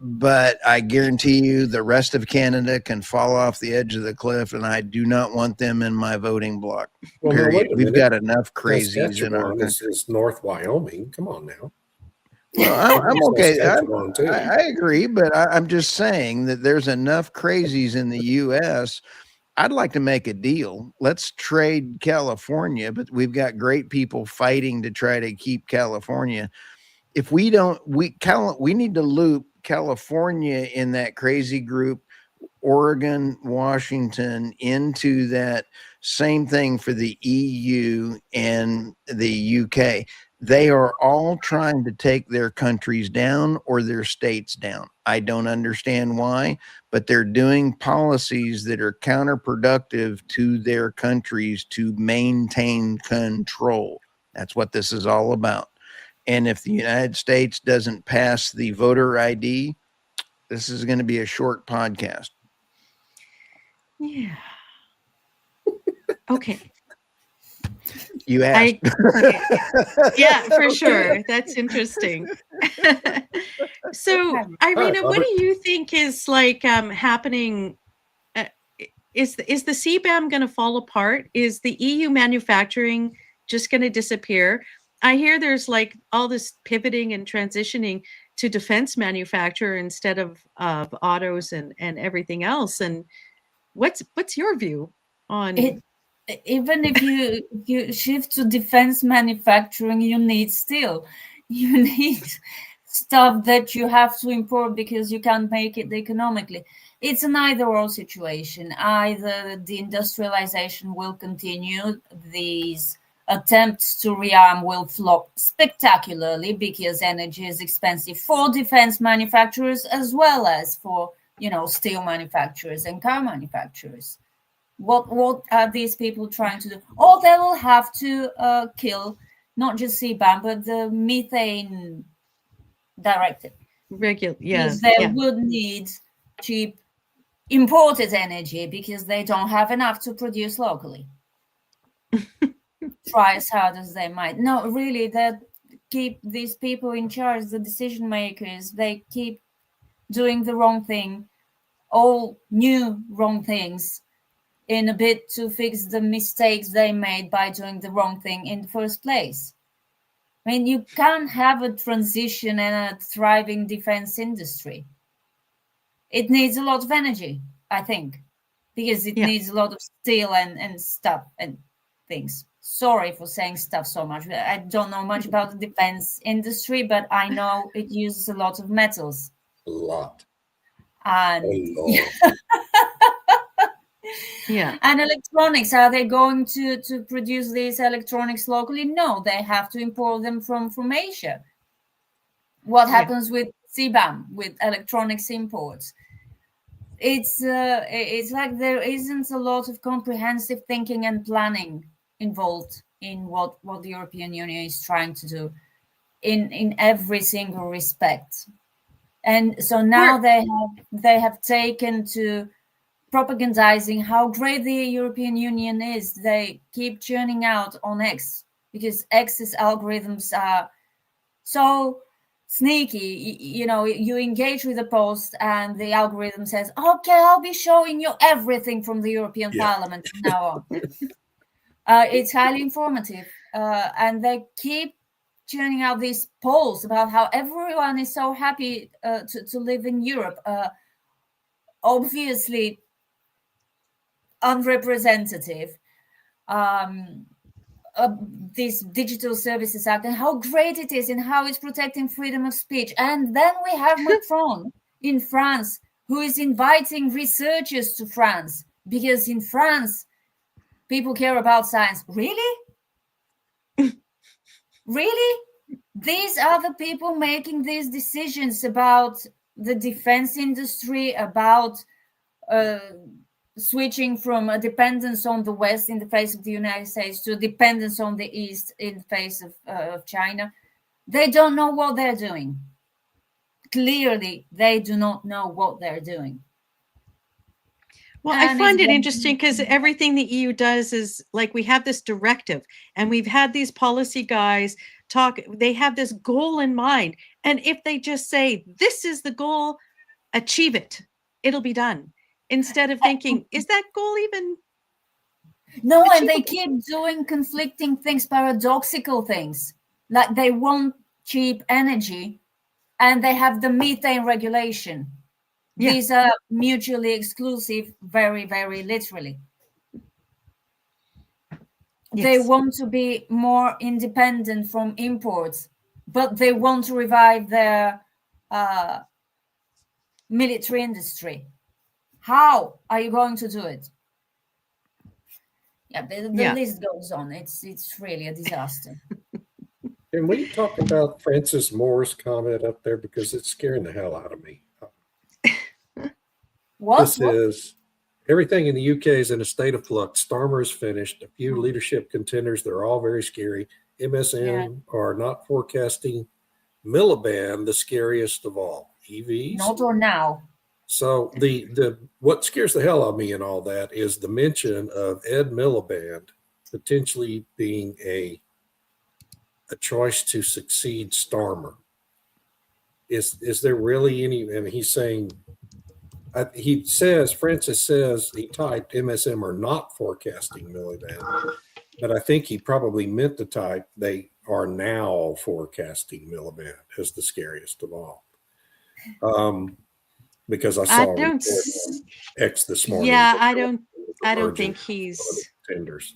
But I guarantee you the rest of Canada can fall off the edge of the cliff, and I do not want them in my voting block. Well, now, Period. wait a We've minute. got enough crazies in our Saskatchewan country. is North Wyoming. Come on now. Well, I'm okay. Saskatchewan, too. I agree, but I'm just saying that there's enough crazies in the U.S. I'd like to make a deal. Let's trade California, but we've got great people fighting to try to keep California. If we don't, we need to loop California in that crazy group, Oregon, Washington into that same thing for the EU and the UK. They are all trying to take their countries down or their states down. I don't understand why, but they're doing policies that are counterproductive to their countries to maintain control. That's what this is all about. And if the United States doesn't pass the voter ID, this is going to be a short podcast. Yeah. Okay. You asked. Yeah, for sure. That's interesting. So, Irina, what do you think is like happening? Is the CBAM going to fall apart? Is the EU manufacturing just going to disappear? I hear there's like all this pivoting and transitioning to defense manufacture instead of autos and everything else. And what's your view on it? Even if you shift to defense manufacturing, you need steel. You need stuff that you have to import because you can't make it economically. It's an either-or situation. Either the industrialization will continue, these attempts to rearm will flop spectacularly because energy is expensive for defense manufacturers as well as for, steel manufacturers and car manufacturers. What are these people trying to do? Or they will have to kill not just CBAM, but the methane directive. Because they would need cheap imported energy because they don't have enough to produce locally. Try as hard as they might. No, really, that keep these people in charge, the decision makers, they keep doing the wrong thing, all new wrong things, in a bid to fix the mistakes they made by doing the wrong thing in the first place. I mean, you can't have a transition and a thriving defense industry. It needs a lot of energy, I think, because it needs a lot of steel and stuff and things. Sorry for saying stuff so much. I don't know much about the defense industry, but I know it uses a lot of metals. A lot. And yeah. And electronics, are they going to produce these electronics locally? No, they have to import them from Asia. What happens with CBAM, with electronics imports? It's like there isn't a lot of comprehensive thinking and planning involved in what the European Union is trying to do in every single respect. And so now they have taken to propagandizing how great the European Union is. They keep churning out on X because X's algorithms are so sneaky. You engage with a post and the algorithm says, okay, I'll be showing you everything from the European Parliament from now on. It's highly informative. And they keep churning out these polls about how everyone is so happy to live in Europe. Obviously, unrepresentative, this Digital Services Act and how great it is and how it's protecting freedom of speech. And then we have Macron in France, who is inviting researchers to France because in France, people care about science. Really? Really? These are the people making these decisions about the defense industry, about switching from a dependence on the West in the face of the United States to a dependence on the East in the face of China. They don't know what they're doing. Clearly, they do not know what they're doing. Well, I And find it's it interesting because everything the EU does is like we have this directive and we've had these policy guys talk, they have this goal in mind. And if they just say, this is the goal, achieve it, it'll be done. Instead of thinking, is that goal even no, and they achievable? keep doing conflicting things, paradoxical things. Like they want cheap energy and they have the methane regulation. Yeah. These are mutually exclusive, very, very literally. They Yes. want to be more independent from imports, but they want to revive their military industry. How are you going to do it? Yeah, the Yeah. list goes on. It's really a disaster. Can we talk about Francis Moore's comment up there, because it's scaring the hell out of me? What? This is everything in the UK is in a state of flux. Starmer is finished. A few leadership contenders. They're all very scary. MSM are not forecasting Miliband, the scariest of all. EVs. Not or now. So the what scares the hell out of me in all that is the mention of Ed Miliband potentially being a choice to succeed Starmer. Is there really any? And he's saying, he says, Francis says, he typed MSM are not forecasting Miliband, but I think he probably meant to type they are now forecasting Miliband as the scariest of all. Because I saw don't on X this morning. Yeah, I don't think he's contenders.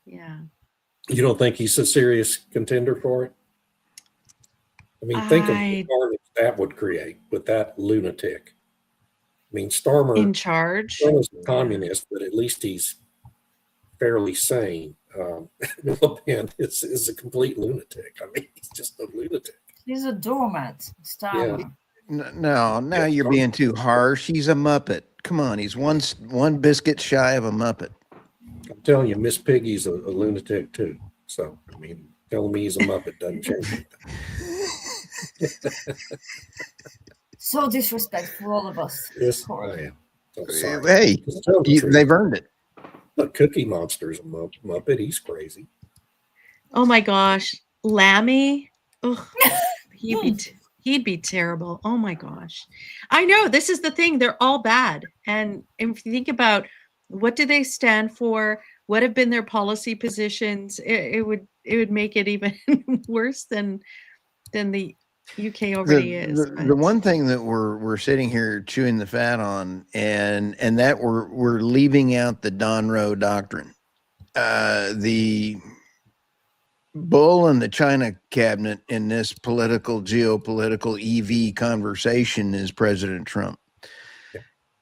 Yeah. You don't think he's a serious contender for it? I mean, think of the carnage that would create with that lunatic. I mean, Starmer in charge. is a communist, but at least he's fairly sane. Miliband is a complete lunatic. I mean, he's just a lunatic. He's a doormat, Starmer. Yeah. Now you're being too harsh. He's a Muppet. Come on, he's one biscuit shy of a Muppet. I'm telling you, Miss Piggy's a lunatic too. So, I mean, telling me he's a Muppet doesn't change anything. So disrespectful for all of us. Yes, I am. So sorry. Hey, Just tell the truth. they've earned it. Look, Cookie Monster's a Muppet. He's crazy. Oh my gosh, Lammy. Ugh, he'd be terrible. Oh my gosh. I know, this is the thing. They're all bad. And if you think about what do they stand for, what have been their policy positions, it would make it even worse than the UK already is. The one thing that we're sitting here chewing the fat on, and that we're leaving out the Donroe doctrine. The bull in the China cabinet in this geopolitical EV conversation is President Trump.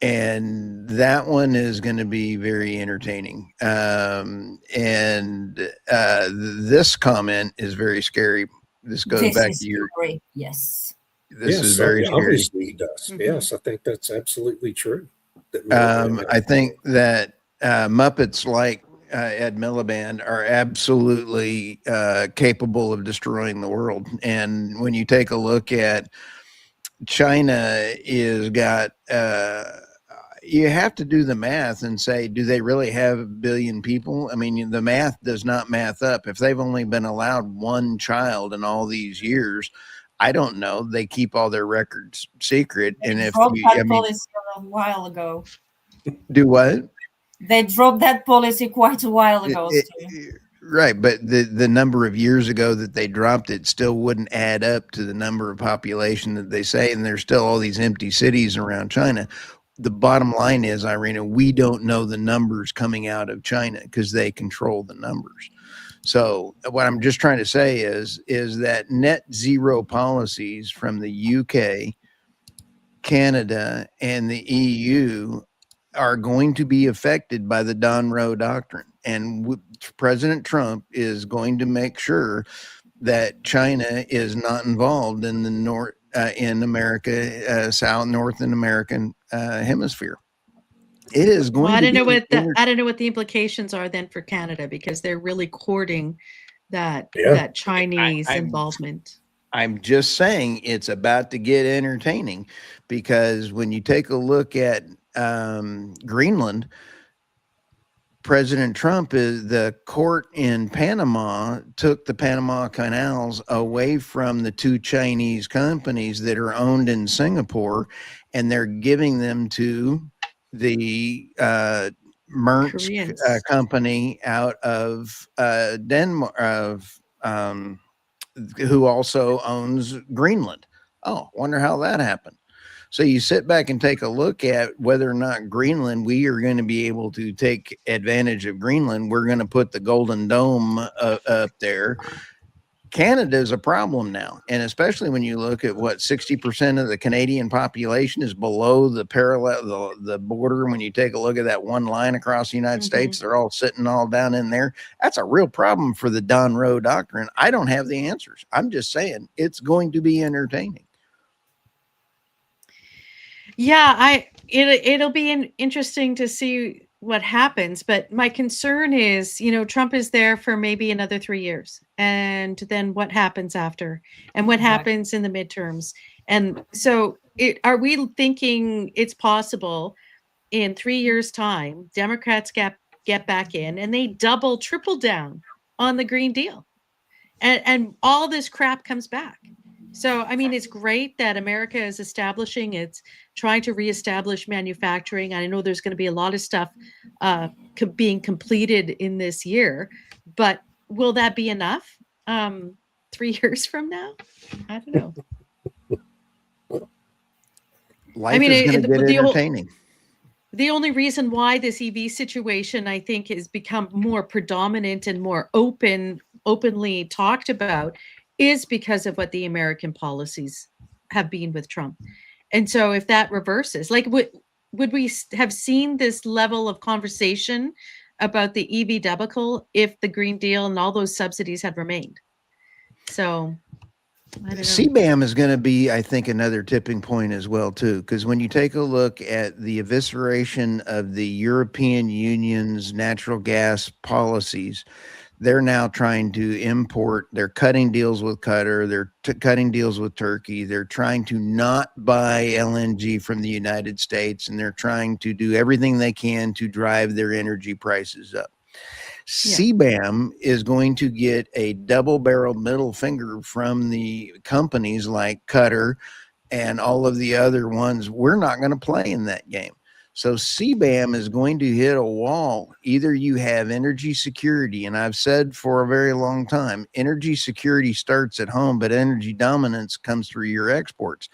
And that one is going to be very entertaining. This comment is very scary. This goes back to your. Scary. Yes. This is very scary. Obviously, he does. Mm-hmm. Yes, I think that's absolutely true. I think that Muppets like Ed Miliband are absolutely capable of destroying the world. And when you take a look at China, is got. You have to do the math and say, do they really have 1 billion people? I mean, the math does not math up. If they've only been allowed one child in all these years, I don't know. They keep all their records secret. And if policy a while ago. Do what? They dropped that policy quite a while ago. Right, but the number of years ago that they dropped it still wouldn't add up to the number of population that they say, and there's still all these empty cities around China. The bottom line is, Irina, we don't know the numbers coming out of China because they control the numbers. So what I'm just trying to say is that net zero policies from the UK, Canada, and the EU are going to be affected by the Donroe doctrine. And President Trump is going to make sure that China is not involved in the North American hemisphere. It is going. I don't know what the implications are then for Canada, because they're really courting that Chinese involvement. I'm just saying it's about to get entertaining, because when you take a look at Greenland, President Trump the court in Panama took the Panama Canals away from the two Chinese companies that are owned in Singapore, and they're giving them to the Mertz Koreans. company out of Denmark, who also owns Greenland. Oh, wonder how that happened. So you sit back and take a look at whether or not Greenland, we are going to be able to take advantage of Greenland. We're going to put the Golden Dome up there. Canada is a problem now. And especially when you look at what 60% of the Canadian population is below the parallel, the border. When you take a look at that one line across the United States, they're all sitting all down in there. That's a real problem for the Don Roe doctrine. I don't have the answers. I'm just saying it's going to be entertaining. Yeah, it'll be interesting to see what happens. But my concern is, Trump is there for maybe another 3 years, and then what happens after, and what happens in the midterms. And so, are we thinking it's possible in 3 years' time, Democrats get back in and they double, triple down on the Green Deal, and all this crap comes back? So, I mean, it's great that America is it's trying to reestablish manufacturing. I know there's going to be a lot of stuff being completed in this year, but will that be enough 3 years from now? I don't know. Life is going to get entertaining. The only reason why this EV situation, I think, has become more predominant and more openly talked about is because of what the American policies have been with Trump. And so if that reverses, like would we have seen this level of conversation about the EV debacle if the Green Deal and all those subsidies had remained? So I don't know. CBAM is going to be, I think, another tipping point as well, too, because when you take a look at the evisceration of the European Union's natural gas policies, they're now trying to import. They're cutting deals with Qatar. They're cutting deals with Turkey. They're trying to not buy LNG from the United States, and they're trying to do everything they can to drive their energy prices up. Yeah. CBAM is going to get a double-barreled middle finger from the companies like Qatar and all of the other ones. We're not going to play in that game. So CBAM is going to hit a wall. Either you have energy security, and I've said for a very long time, energy security starts at home, but energy dominance comes through your exports.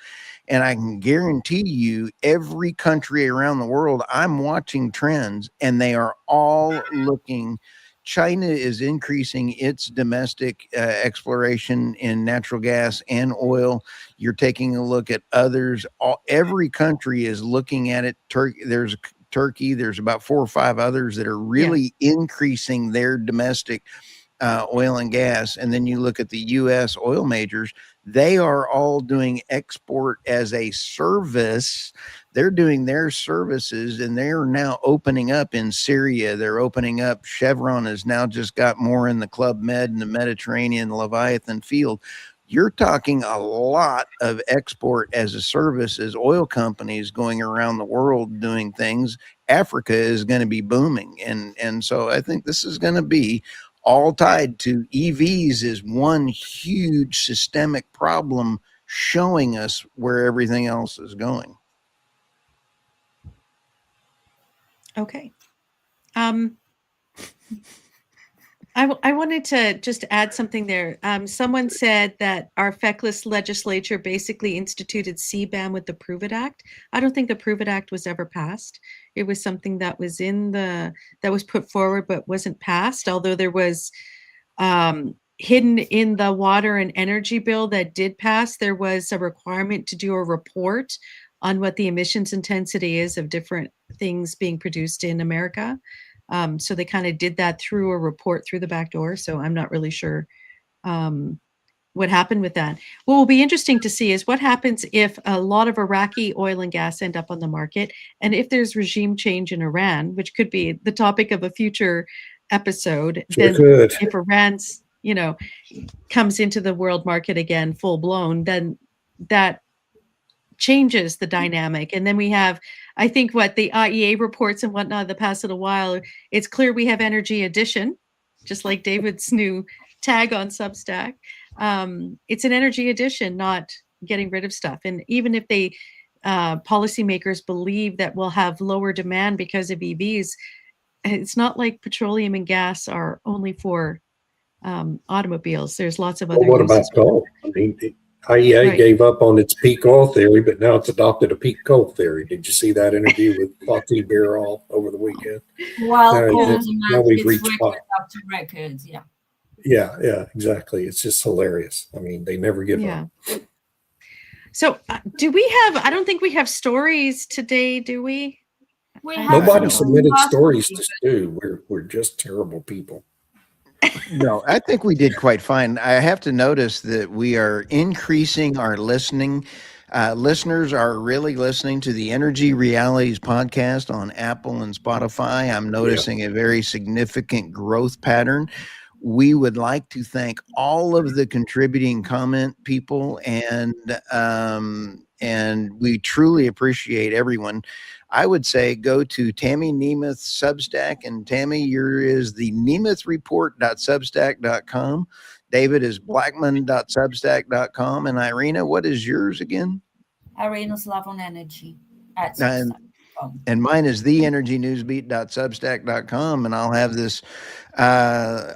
And I can guarantee you every country around the world, I'm watching trends, and they are all looking. China is increasing its domestic exploration in natural gas and oil. You're taking a look at others. Every country is looking at it. Turkey. There's about 4 or 5 others that are really increasing their domestic oil and gas. And then you look at the U.S. oil majors. They are all doing export as a service. They're doing their services, and they're now opening up in Syria. They're opening up. Chevron has now just got more in the Club Med and the Mediterranean Leviathan field. You're talking a lot of export as a service as oil companies going around the world doing things. Africa is going to be booming. And so I think this is going to be all tied to EVs is one huge systemic problem showing us where everything else is going. Okay. I wanted to just add something there. Someone said that our feckless legislature basically instituted CBAM with the Prove It Act. I don't think the Prove It Act was ever passed. It was something that was that was put forward but wasn't passed, although there was hidden in the water and energy bill that did pass. There was a requirement to do a report on what the emissions intensity is of different things being produced in America. So they kind of did that through a report through the back door. So I'm not really sure what happened with that. What will be interesting to see is what happens if a lot of Iraqi oil and gas end up on the market, and if there's regime change in Iran, which could be the topic of a future episode. Then if Iran's, comes into the world market again full blown, then that changes the dynamic. And then we have I think what the IEA reports and whatnot the past little while, it's clear we have energy addition, just like David's new tag on Substack. It's an energy addition, not getting rid of stuff. And even if they policymakers believe that we'll have lower demand because of EVs, it's not like petroleum and gas are only for automobiles. There's lots of other Well, what uses. about coal? I mean, the IEA Right. gave up on its peak oil theory, but now it's adopted a peak coal theory. Did you see that interview with Fatih Birol over the weekend? Well, Now, coal now demand we've hits reached record after record. Yeah. Yeah, exactly. It's just hilarious. I mean, they never give up. So do we have, I don't think we have stories today, do we? We I have don't Nobody know. submitted Last stories week. to Stu. We're just terrible people. No, I think we did quite fine. I have to notice that we are increasing our listening. Listeners are really listening to the Energy Realities podcast on Apple and Spotify. I'm noticing a very significant growth pattern. We would like to thank all of the contributing comment people, and we truly appreciate everyone. I would say go to Tammy Nemeth Substack, and Tammy, is the nemethreport.substack.com. David is blackmon.substack.com, and Irina, what is yours again? Irina Slav on energy at And, Substack.com. and mine is theenergynewsbeat.substack.com, and I'll have this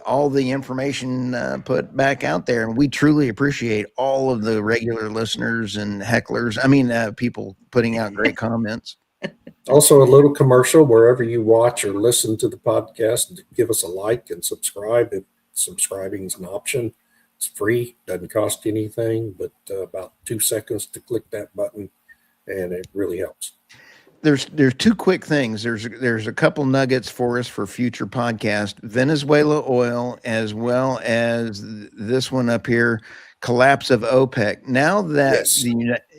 all the information put back out there. And we truly appreciate all of the regular listeners and hecklers. I mean, people putting out great comments. Also, a little commercial wherever you watch or listen to the podcast. Give us a like and subscribe. If subscribing is an option, it's free, doesn't cost you anything, but about 2 seconds to click that button, and it really helps. There's two quick things. There's a couple nuggets for us for future podcast. Venezuela oil, as well as this one up here, collapse of OPEC. Now that Yes.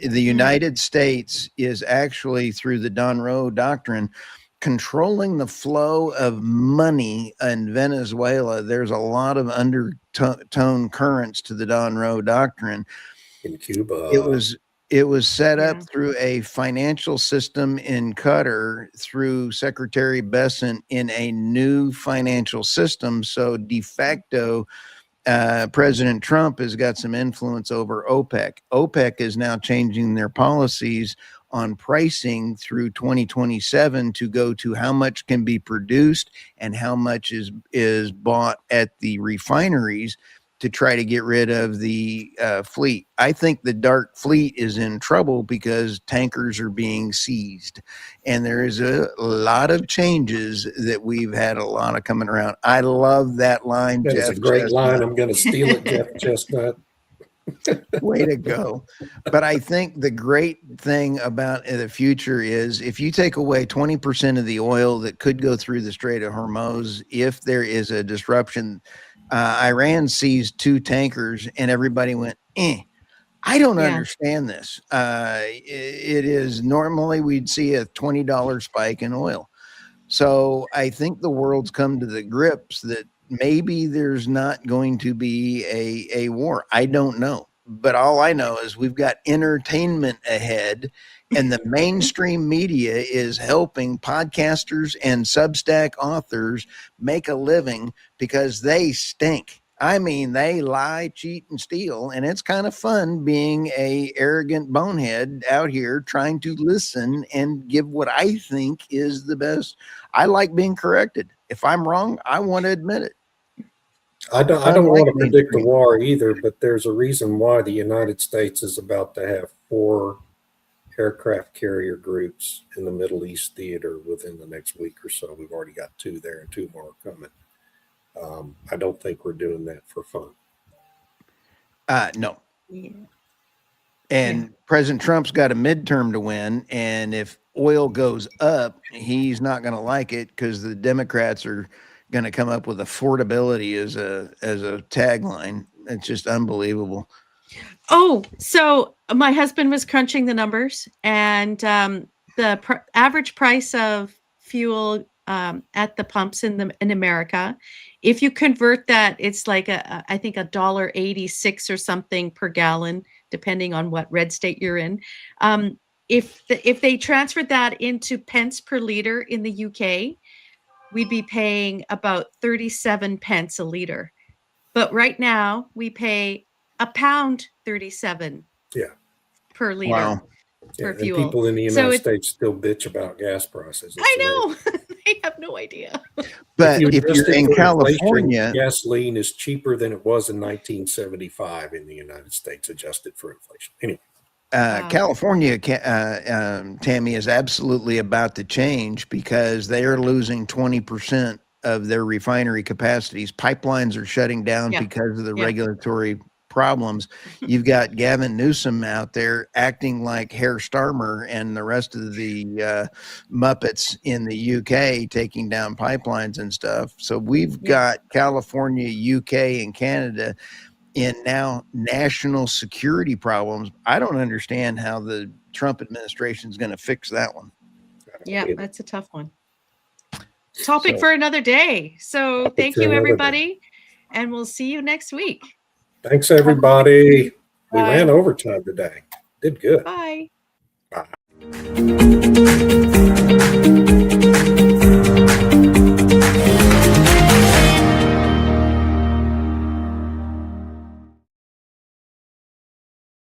the United States is actually, through the Monroe Doctrine, controlling the flow of money in Venezuela, there's a lot of undertone currents to the Monroe Doctrine. In Cuba. It was set up Yeah. through a financial system in Qatar through Secretary Bessent in a new financial system. So de facto, President Trump has got some influence over OPEC. OPEC is now changing their policies on pricing through 2027 to go to how much can be produced and how much is bought at the refineries to try to get rid of the fleet. I think the dark fleet is in trouble because tankers are being seized. And there is a lot of changes that we've had a lot of coming around. I love that line, That Jeff. is a great Chestnut. line. I'm going to steal it, Jeff Chestnut. Way to go. But I think the great thing about the future is if you take away 20% of the oil that could go through the Strait of Hormuz, if there is a disruption, Iran seized 2 tankers and everybody went, I don't understand this. It is normally we'd see a $20 spike in oil. So I think the world's come to the grips that maybe there's not going to be a war. I don't know. But all I know is we've got entertainment ahead, and the mainstream media is helping podcasters and Substack authors make a living because they stink. I mean, they lie, cheat, and steal, and it's kind of fun being a arrogant bonehead out here trying to listen and give what I think is the best. I like being corrected. If I'm wrong, I want to admit it. I don't want to predict the war either, but there's a reason why the United States is about to have 4 aircraft carrier groups in the Middle East theater within the next week or so. We've already got 2 there and 2 more coming. I don't think we're doing that for fun. No. Yeah. And President Trump's got a midterm to win. And if oil goes up, he's not going to like it because the Democrats are going to come up with affordability as a tagline. It's just unbelievable. Oh, so my husband was crunching the numbers, and the average price of fuel at the pumps in America, if you convert that, it's like I think $1.86 or something per gallon, depending on what red state you're in. if they transferred that into pence per liter in the UK, we'd be paying about 37 pence a liter. But right now we pay £1.37 Yeah. per liter. Wow. Yeah, for and fuel. people in the So United it- States still bitch about gas prices. It's I amazing. know. They have no idea. But if adjust you're it in for inflation, California, gasoline is cheaper than it was in 1975 in the United States, adjusted for inflation. Anyway, Wow. California, Tammy, is absolutely about to change because they are losing 20% of their refinery capacities. Pipelines are shutting down Yeah. because of the Yeah. regulatory problems. You've got Gavin Newsom out there acting like Herr Starmer and the rest of the Muppets in the UK taking down pipelines and stuff. So we've got California, UK, and Canada in now national security problems. I don't understand how the Trump administration is going to fix that one. Yeah, that's a tough one. Topic So- for another day. So Topic thank for you, another day. everybody. And we'll see you next week. Thanks, everybody. We Bye. ran overtime today. Did good. Bye. Bye.